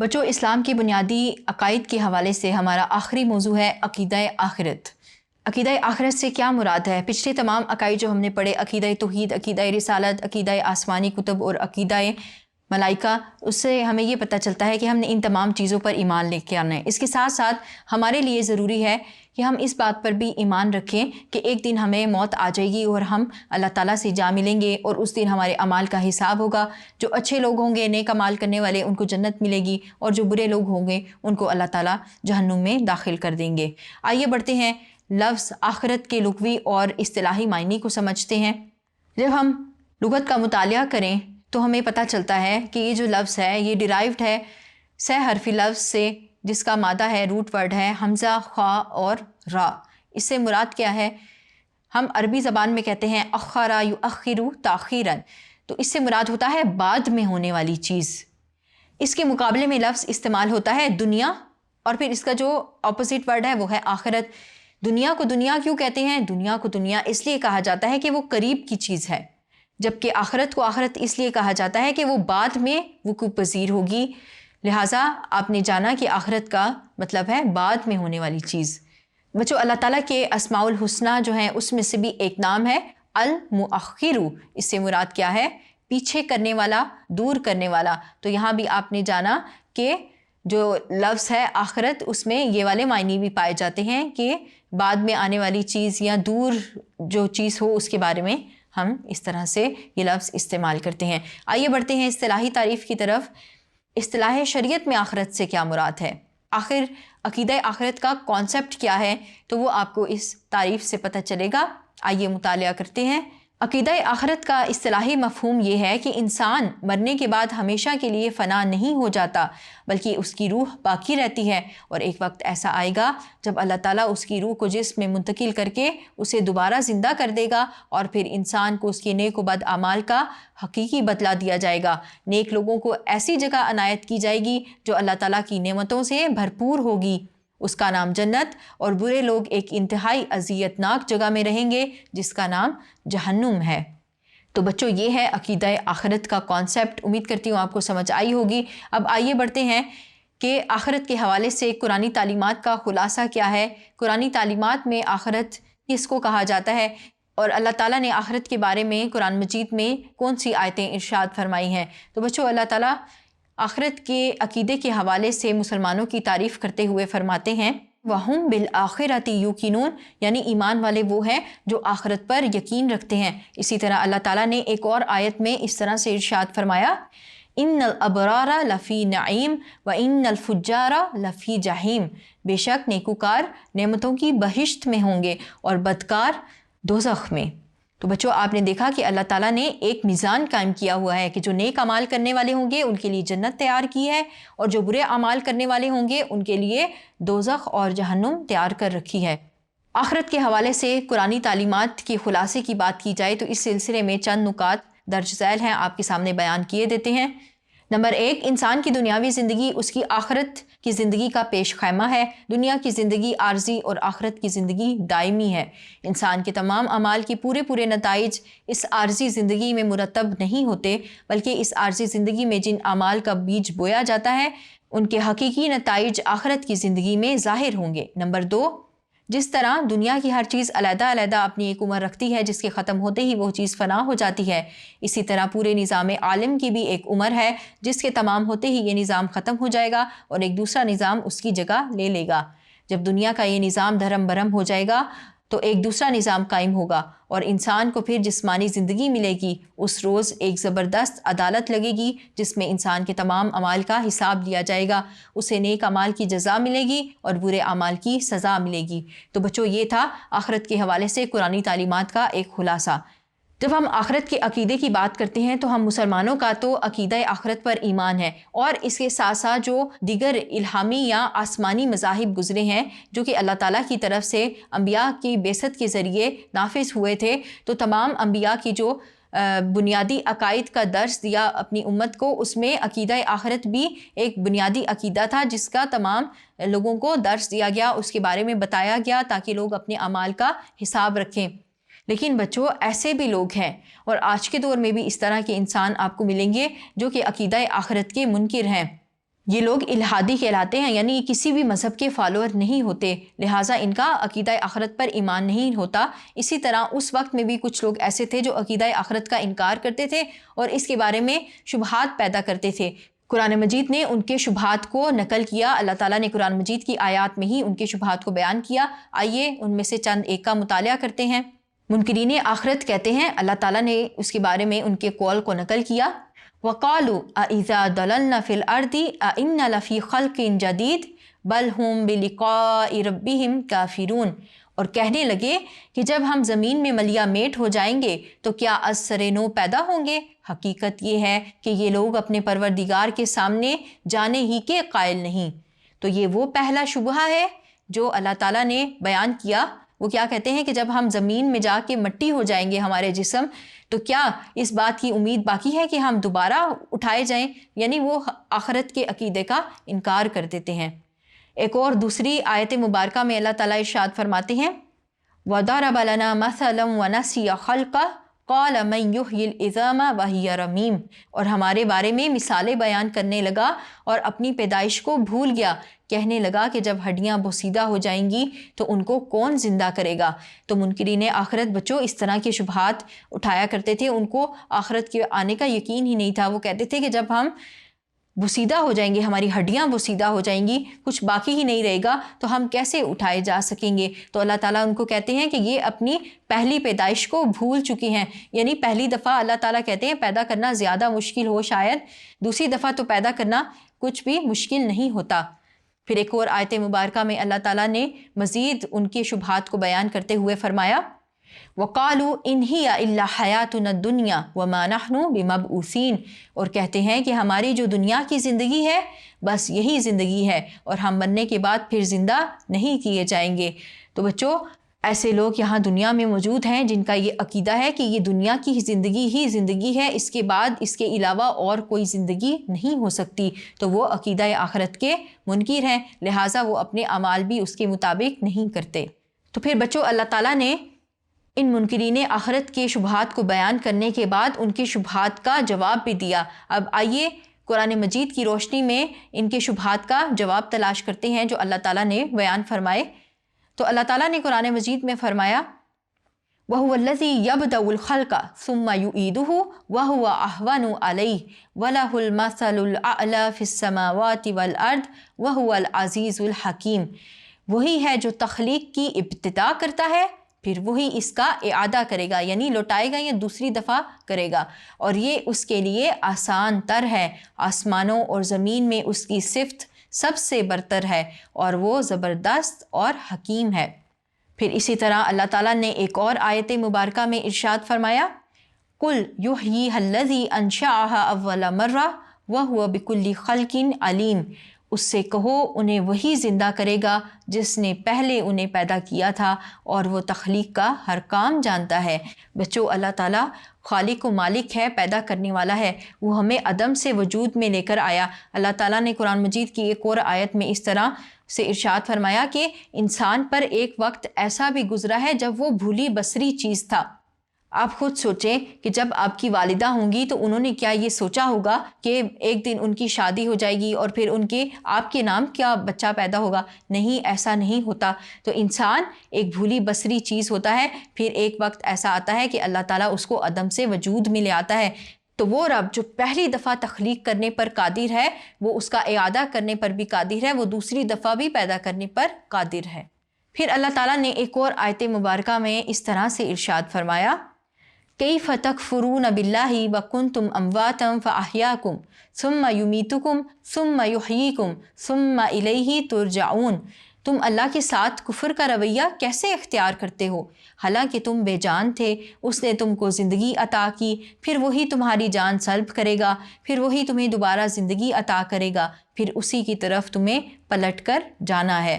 بچوں، اسلام کی بنیادی عقائد کے حوالے سے ہمارا آخری موضوع ہے عقیدہ آخرت۔ عقیدہ آخرت سے کیا مراد ہے؟ پچھلے تمام عقائد جو ہم نے پڑھے، عقیدہ توحید، عقیدہ رسالت، عقیدہ آسمانی کتب اور عقیدہ ملائکہ، اس سے ہمیں یہ پتہ چلتا ہے کہ ہم نے ان تمام چیزوں پر ایمان لے کے آنا ہے۔ اس کے ساتھ ساتھ ہمارے لیے ضروری ہے کہ ہم اس بات پر بھی ایمان رکھیں کہ ایک دن ہمیں موت آ جائے گی اور ہم اللہ تعالیٰ سے جا ملیں گے، اور اس دن ہمارے اعمال کا حساب ہوگا۔ جو اچھے لوگ ہوں گے، نیک اعمال کرنے والے، ان کو جنت ملے گی، اور جو برے لوگ ہوں گے ان کو اللہ تعالیٰ جہنم میں داخل کر دیں گے۔ آئیے بڑھتے ہیں، لفظ آخرت کے لغوی اور اصطلاحی معنی کو سمجھتے ہیں۔ جب ہم لغت کا مطالعہ کریں تو ہمیں پتہ چلتا ہے کہ یہ جو لفظ ہے یہ ڈیرائیوڈ ہے سہ حرفی لفظ سے، جس کا مادہ ہے، روٹ ورڈ ہے حمزہ، خا اور را۔ اس سے مراد کیا ہے؟ ہم عربی زبان میں کہتے ہیں اخرا یؤخر تاخیراً، تو اس سے مراد ہوتا ہے بعد میں ہونے والی چیز۔ اس کے مقابلے میں لفظ استعمال ہوتا ہے دنیا، اور پھر اس کا جو اپوزٹ ورڈ ہے وہ ہے آخرت۔ دنیا کو دنیا کیوں کہتے ہیں؟ دنیا کو دنیا اس لیے کہا جاتا ہے کہ وہ قریب کی چیز ہے، جبکہ آخرت کو آخرت اس لیے کہا جاتا ہے کہ وہ بعد میں وقوع پذیر ہوگی۔ لہٰذا آپ نے جانا کہ آخرت کا مطلب ہے بعد میں ہونے والی چیز۔ بچوں، اللہ تعالیٰ کے اسماء الحسنہ جو ہیں اس میں سے بھی ایک نام ہے المؤخر۔ اس سے مراد کیا ہے؟ پیچھے کرنے والا، دور کرنے والا۔ تو یہاں بھی آپ نے جانا کہ جو لفظ ہے آخرت، اس میں یہ والے معنی بھی پائے جاتے ہیں کہ بعد میں آنے والی چیز یا دور جو چیز ہو اس کے بارے میں ہم اس طرح سے یہ لفظ استعمال کرتے ہیں۔ آئیے بڑھتے ہیں اصطلاحی تعریف کی طرف۔ اصطلاح شریعت میں آخرت سے کیا مراد ہے؟ آخر عقیدہ آخرت کا کانسیپٹ کیا ہے؟ تو وہ آپ کو اس تعریف سے پتہ چلے گا۔ آئیے مطالعہ کرتے ہیں۔ عقیدہ آخرت کا اصطلاحی مفہوم یہ ہے کہ انسان مرنے کے بعد ہمیشہ کے لیے فنا نہیں ہو جاتا، بلکہ اس کی روح باقی رہتی ہے، اور ایک وقت ایسا آئے گا جب اللہ تعالیٰ اس کی روح کو جسم میں منتقل کر کے اسے دوبارہ زندہ کر دے گا، اور پھر انسان کو اس کے نیک و بد اعمال کا حقیقی بدلہ دیا جائے گا۔ نیک لوگوں کو ایسی جگہ عنایت کی جائے گی جو اللہ تعالیٰ کی نعمتوں سے بھرپور ہوگی، اس کا نام جنت، اور برے لوگ ایک انتہائی اذیت ناک جگہ میں رہیں گے جس کا نام جہنم ہے۔ تو بچوں، یہ ہے عقیدہ آخرت کا کانسیپٹ۔ امید کرتی ہوں آپ کو سمجھ آئی ہوگی۔ اب آئیے بڑھتے ہیں کہ آخرت کے حوالے سے قرآنی تعلیمات کا خلاصہ کیا ہے۔ قرآنی تعلیمات میں آخرت کس کو کہا جاتا ہے، اور اللہ تعالیٰ نے آخرت کے بارے میں قرآن مجید میں کون سی آیتیں ارشاد فرمائی ہیں؟ تو بچوں، اللہ تعالیٰ آخرت کے عقیدے کے حوالے سے مسلمانوں کی تعریف کرتے ہوئے فرماتے ہیں وَهُمْ بِالْآخِرَةِ يُوقِنُونَ، یعنی ایمان والے وہ ہیں جو آخرت پر یقین رکھتے ہیں۔ اسی طرح اللہ تعالیٰ نے ایک اور آیت میں اس طرح سے ارشاد فرمایا إِنَّ الْأَبْرَارَ لَفِي نَعِيمٍ وَإِنَّ الْفُجَّارَ لَفِي جَحِيمٍ، بے شک نیکوکار نعمتوں کی بہشت میں ہوں گے اور بدکار دوزخ میں۔ تو بچوں، آپ نے دیکھا کہ اللہ تعالیٰ نے ایک میزان قائم کیا ہوا ہے کہ جو نیک اعمال کرنے والے ہوں گے ان کے لیے جنت تیار کی ہے، اور جو برے اعمال کرنے والے ہوں گے ان کے لیے دوزخ اور جہنم تیار کر رکھی ہے۔ آخرت کے حوالے سے قرآنی تعلیمات کے خلاصے کی بات کی جائے تو اس سلسلے میں چند نکات درج ذیل ہیں، آپ کے سامنے بیان کیے دیتے ہیں۔ نمبر 1، انسان کی دنیاوی زندگی اس کی آخرت کی زندگی کا پیش خیمہ ہے۔ دنیا کی زندگی عارضی اور آخرت کی زندگی دائمی ہے۔ انسان کے تمام اعمال کی پورے نتائج اس عارضی زندگی میں مرتب نہیں ہوتے، بلکہ اس عارضی زندگی میں جن اعمال کا بیج بویا جاتا ہے ان کے حقیقی نتائج آخرت کی زندگی میں ظاہر ہوں گے۔ نمبر 2، جس طرح دنیا کی ہر چیز علیحدہ اپنی ایک عمر رکھتی ہے جس کے ختم ہوتے ہی وہ چیز فنا ہو جاتی ہے، اسی طرح پورے نظام عالم کی بھی ایک عمر ہے جس کے تمام ہوتے ہی یہ نظام ختم ہو جائے گا اور ایک دوسرا نظام اس کی جگہ لے لے گا۔ جب دنیا کا یہ نظام دھرم برہم ہو جائے گا تو ایک دوسرا نظام قائم ہوگا، اور انسان کو پھر جسمانی زندگی ملے گی۔ اس روز ایک زبردست عدالت لگے گی جس میں انسان کے تمام اعمال کا حساب لیا جائے گا۔ اسے نیک اعمال کی جزا ملے گی اور برے اعمال کی سزا ملے گی۔ تو بچوں، یہ تھا آخرت کے حوالے سے قرآنی تعلیمات کا ایک خلاصہ۔ جب ہم آخرت کے عقیدے کی بات کرتے ہیں تو ہم مسلمانوں کا تو عقیدہ آخرت پر ایمان ہے، اور اس کے ساتھ ساتھ جو دیگر الہامی یا آسمانی مذاہب گزرے ہیں جو کہ اللہ تعالیٰ کی طرف سے انبیاء کی بعثت کے ذریعے نافذ ہوئے تھے، تو تمام انبیاء کی جو بنیادی عقائد کا درس دیا اپنی امت کو، اس میں عقیدہ آخرت بھی ایک بنیادی عقیدہ تھا جس کا تمام لوگوں کو درس دیا گیا، اس کے بارے میں بتایا گیا تاکہ لوگ اپنے اعمال کا حساب رکھیں۔ لیکن بچوں، ایسے بھی لوگ ہیں، اور آج کے دور میں بھی اس طرح کے انسان آپ کو ملیں گے جو کہ عقیدہ آخرت کے منکر ہیں، یہ لوگ الہادی کہلاتے ہیں، یعنی یہ کسی بھی مذہب کے فالوور نہیں ہوتے، لہٰذا ان کا عقیدہ آخرت پر ایمان نہیں ہوتا۔ اسی طرح اس وقت میں بھی کچھ لوگ ایسے تھے جو عقیدہ آخرت کا انکار کرتے تھے اور اس کے بارے میں شبہات پیدا کرتے تھے۔ قرآن مجید نے ان کے شبہات کو نقل کیا، اللہ تعالیٰ نے قرآن مجید کی آیات میں ہی ان کے شبہات کو بیان کیا۔ آئیے ان میں سے چند ایک کا مطالعہ کرتے ہیں۔ منکرین آخرت کہتے ہیں، اللہ تعالیٰ نے اس کے بارے میں ان کے قول کو نقل کیا، وَقَالُوا أَإِذَا ضَلَلْنَا فِي الْأَرْضِ أَإِنَّا لَفِي خَلْقٍ جَدِيدٍ بَلْ هُمْ بِلِقَاءِ رَبِّهِمْ كَافِرُونَ، اور کہنے لگے کہ جب ہم زمین میں ملیا میٹ ہو جائیں گے تو کیا از سر نو پیدا ہوں گے؟ حقیقت یہ ہے کہ یہ لوگ اپنے پروردگار کے سامنے جانے ہی کے قائل نہیں۔ تو یہ وہ پہلا شبہہ ہے جو اللہ تعالیٰ نے بیان کیا۔ وہ کیا کہتے ہیں کہ جب ہم زمین میں جا کے مٹی ہو جائیں گے ہمارے جسم، تو کیا اس بات کی امید باقی ہے کہ ہم دوبارہ اٹھائے جائیں؟ یعنی وہ آخرت کے عقیدے کا انکار کر دیتے ہیں۔ ایک اور دوسری آیت مبارکہ میں اللہ تعالیٰ ارشاد فرماتے ہیں، وَضَرَبَ لَنَا مَثَلًا وَنَسِيَ خَلْقَهُ قَالَ مَن يُحْيِي الْعِظَامَ وَهِيَ رَمِيمٌ، اور ہمارے بارے میں مثالیں بیان کرنے لگا اور اپنی پیدائش کو بھول گیا، کہنے لگا کہ جب ہڈیاں بوسیدہ ہو جائیں گی تو ان کو کون زندہ کرے گا؟ تو منکرین آخرت بچوں اس طرح کے شبہات اٹھایا کرتے تھے، ان کو آخرت کے آنے کا یقین ہی نہیں تھا۔ وہ کہتے تھے کہ جب ہم بوسیدہ ہو جائیں گے، ہماری ہڈیاں بوسیدہ ہو جائیں گی، کچھ باقی ہی نہیں رہے گا، تو ہم کیسے اٹھائے جا سکیں گے؟ تو اللہ تعالیٰ ان کو کہتے ہیں کہ یہ اپنی پہلی پیدائش کو بھول چکی ہیں، یعنی پہلی دفعہ اللہ تعالیٰ کہتے ہیں پیدا کرنا زیادہ مشکل ہو شاید، دوسری دفعہ تو پیدا کرنا کچھ بھی مشکل نہیں ہوتا۔ پھر ایک اور آیت مبارکہ میں اللہ تعالیٰ نے مزید ان کے شبہات کو بیان کرتے ہوئے فرمایا، وَقَالُوا إِنْ هِيَ إِلَّا حَيَاتُنَا الدُّنْيَا وَمَا نَحْنُ بِمَبْعُوثِينَ، اور کہتے ہیں کہ ہماری جو دنیا کی زندگی ہے بس یہی زندگی ہے اور ہم مرنے کے بعد پھر زندہ نہیں کیے جائیں گے۔ تو بچوں ایسے لوگ یہاں دنیا میں موجود ہیں جن کا یہ عقیدہ ہے کہ یہ دنیا کی زندگی ہی زندگی ہے، اس کے بعد اس کے علاوہ اور کوئی زندگی نہیں ہو سکتی، تو وہ عقیدہ آخرت کے منکر ہیں، لہٰذا وہ اپنے اعمال بھی اس کے مطابق نہیں کرتے۔ تو پھر بچوں اللہ تعالیٰ نے ان منکرین آخرت کے شبہات کو بیان کرنے کے بعد ان کے شبہات کا جواب بھی دیا۔ اب آئیے قرآن مجید کی روشنی میں ان کے شبہات کا جواب تلاش کرتے ہیں جو اللہ تعالیٰ نے بیان فرمائے۔ تو اللہ تعالیٰ نے قرآن مجید میں فرمایا، وَهُوَ الَّذِي يَبْدَأُ الْخَلْقَ ثُمَّ يُعِيدُهُ وَهُوَ أَهْوَنُ عَلَيْهِ وَلَهُ الْمَثَلُ الْأَعْلَى فِي السَّمَاوَاتِ وَالْأَرْضِ وَهُوَ الْعَزِيزُ الْحَكِيمُ، وہی ہے جو تخلیق کی ابتدا کرتا ہے پھر وہی اس کا اعادہ کرے گا، یعنی لوٹائے گا یا دوسری دفعہ کرے گا، اور یہ اس کے لیے آسان تر ہے، آسمانوں اور زمین میں اس کی صفت سب سے برتر ہے اور وہ زبردست اور حکیم ہے۔ پھر اسی طرح اللہ تعالیٰ نے ایک اور آیت مبارکہ میں ارشاد فرمایا، قُلْ يُحْيِيهَا الَّذِي أَنشَأَهَا أَوَّلَ مَرَّةٍ وَهُوَ بِكُلِّ خَلْقٍ عَلِيمٌ، اس سے کہو انہیں وہی زندہ کرے گا جس نے پہلے انہیں پیدا کیا تھا اور وہ تخلیق کا ہر کام جانتا ہے۔ بچوں اللہ تعالیٰ خالق و مالک ہے، پیدا کرنے والا ہے، وہ ہمیں عدم سے وجود میں لے کر آیا۔ اللہ تعالیٰ نے قرآن مجید کی ایک اور آیت میں اس طرح سے ارشاد فرمایا کہ انسان پر ایک وقت ایسا بھی گزرا ہے جب وہ بھولی بصری چیز تھا۔ آپ خود سوچیں کہ جب آپ کی والدہ ہوں گی تو انہوں نے کیا یہ سوچا ہوگا کہ ایک دن ان کی شادی ہو جائے گی اور پھر ان کے آپ کے نام کیا بچہ پیدا ہوگا؟ نہیں، ایسا نہیں ہوتا۔ تو انسان ایک بھولی بصری چیز ہوتا ہے، پھر ایک وقت ایسا آتا ہے کہ اللہ تعالیٰ اس کو عدم سے وجود میں لے آتا ہے۔ تو وہ رب جو پہلی دفعہ تخلیق کرنے پر قادر ہے، وہ اس کا اعادہ کرنے پر بھی قادر ہے، وہ دوسری دفعہ بھی پیدا کرنے پر قادر ہے۔ پھر اللہ تعالیٰ نے ایک اور آیت مبارکہ میں اس طرح سے ارشاد فرمایا، کیف تکفرون باللہ وکنتم امواتا فاحیاکم ثم یمیتکم ثم یحییکم ثم الیہ ترجعون، تم اللہ کے ساتھ کفر کا رویہ کیسے اختیار کرتے ہو؟ حالانکہ تم بے جان تھے، اس نے تم کو زندگی عطا کی، پھر وہی تمہاری جان سلب کرے گا، پھر وہی تمہیں دوبارہ زندگی عطا کرے گا، پھر اسی کی طرف تمہیں پلٹ کر جانا ہے۔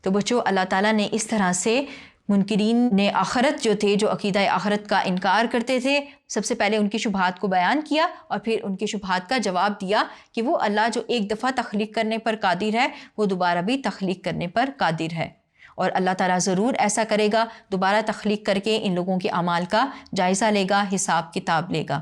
تو بچوں اللہ تعالیٰ نے اس طرح سے منکرین نے آخرت جو تھے، جو عقیدہ آخرت کا انکار کرتے تھے، سب سے پہلے ان کی شبہات کو بیان کیا اور پھر ان کی شبہات کا جواب دیا کہ وہ اللہ جو ایک دفعہ تخلیق کرنے پر قادر ہے، وہ دوبارہ بھی تخلیق کرنے پر قادر ہے، اور اللہ تعالیٰ ضرور ایسا کرے گا، دوبارہ تخلیق کر کے ان لوگوں کے اعمال کا جائزہ لے گا، حساب کتاب لے گا۔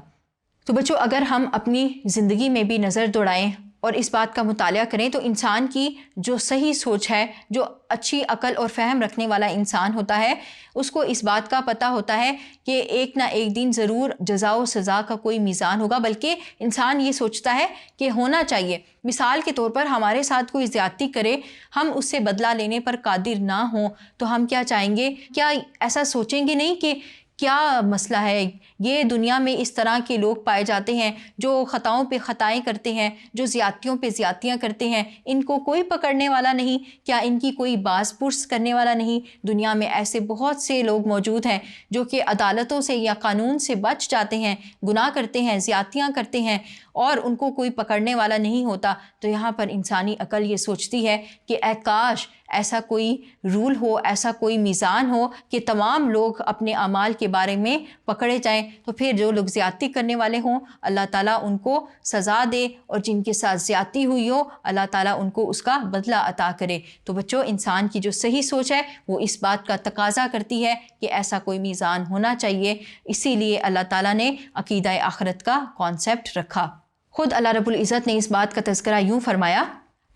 تو بچوں اگر ہم اپنی زندگی میں بھی نظر دوڑائیں اور اس بات کا مطالعہ کریں تو انسان کی جو صحیح سوچ ہے، جو اچھی عقل اور فہم رکھنے والا انسان ہوتا ہے، اس کو اس بات کا پتہ ہوتا ہے کہ ایک نہ ایک دن ضرور جزا و سزا کا کوئی میزان ہوگا، بلکہ انسان یہ سوچتا ہے کہ ہونا چاہیے۔ مثال کے طور پر ہمارے ساتھ کوئی زیادتی کرے، ہم اس سے بدلہ لینے پر قادر نہ ہوں تو ہم کیا چاہیں گے؟ کیا ایسا سوچیں گے نہیں کہ کیا مسئلہ ہے، یہ دنیا میں اس طرح کے لوگ پائے جاتے ہیں جو خطاؤں پہ خطائیں کرتے ہیں، جو زیادتیوں پہ زیادتیاں کرتے ہیں، ان کو کوئی پکڑنے والا نہیں؟ کیا ان کی کوئی باز پرس کرنے والا نہیں؟ دنیا میں ایسے بہت سے لوگ موجود ہیں جو کہ عدالتوں سے یا قانون سے بچ جاتے ہیں، گناہ کرتے ہیں، زیادتیاں کرتے ہیں اور ان کو کوئی پکڑنے والا نہیں ہوتا۔ تو یہاں پر انسانی عقل یہ سوچتی ہے کہ اے کاش ایسا کوئی رول ہو، ایسا کوئی میزان ہو کہ تمام لوگ اپنے اعمال کے بارے میں پکڑے جائیں، تو پھر جو لوگ زیادتی کرنے والے ہوں اللہ تعالیٰ ان کو سزا دے، اور جن کے ساتھ زیادتی ہوئی ہو اللہ تعالیٰ ان کو اس کا بدلہ عطا کرے۔ تو بچوں، انسان کی جو صحیح سوچ ہے وہ اس بات کا تقاضا کرتی ہے کہ ایسا کوئی میزان ہونا چاہیے، اسی لیے اللہ تعالیٰ نے عقیدہ آخرت کا کانسیپٹ رکھا۔ خود اللہ رب العزت نے اس بات کا تذکرہ یوں فرمایا،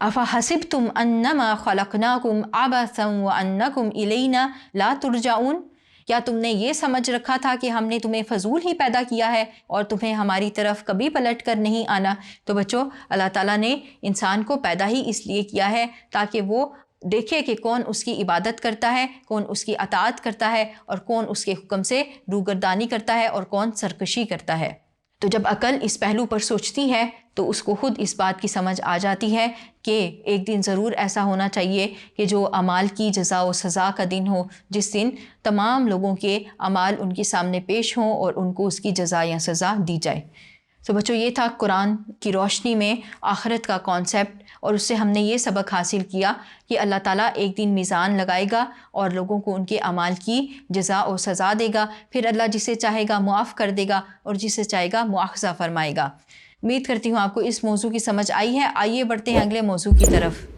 أَفَحَسِبْتُمْ أَنَّمَا خَلَقْنَاكُمْ عَبَثًا وَأَنَّكُمْ إِلَيْنَا لَا تُرْجَعُونَ؟ کیا تم نے یہ سمجھ رکھا تھا کہ ہم نے تمہیں فضول ہی پیدا کیا ہے اور تمہیں ہماری طرف کبھی پلٹ کر نہیں آنا؟ تو بچوں، اللہ تعالیٰ نے انسان کو پیدا ہی اس لیے کیا ہے تاکہ وہ دیکھے کہ کون اس کی عبادت کرتا ہے، کون اس کی اطاعت کرتا ہے، اور کون اس کے حکم سے روگردانی کرتا ہے اور کون سرکشی کرتا ہے۔ تو جب عقل اس پہلو پر سوچتی ہے تو اس کو خود اس بات کی سمجھ آ جاتی ہے کہ ایک دن ضرور ایسا ہونا چاہیے کہ جو اعمال کی جزا و سزا کا دن ہو، جس دن تمام لوگوں کے اعمال ان کے سامنے پیش ہوں اور ان کو اس کی جزا یا سزا دی جائے۔ تو بچوں، یہ تھا قرآن کی روشنی میں آخرت کا کانسیپٹ، اور اس سے ہم نے یہ سبق حاصل کیا کہ اللہ تعالیٰ ایک دن میزان لگائے گا اور لوگوں کو ان کے اعمال کی جزا و سزا دے گا، پھر اللہ جسے چاہے گا معاف کر دے گا اور جسے چاہے گا مواخذہ فرمائے گا۔ امید کرتی ہوں آپ کو اس موضوع کی سمجھ آئی ہے۔ آئیے بڑھتے ہیں اگلے موضوع کی طرف۔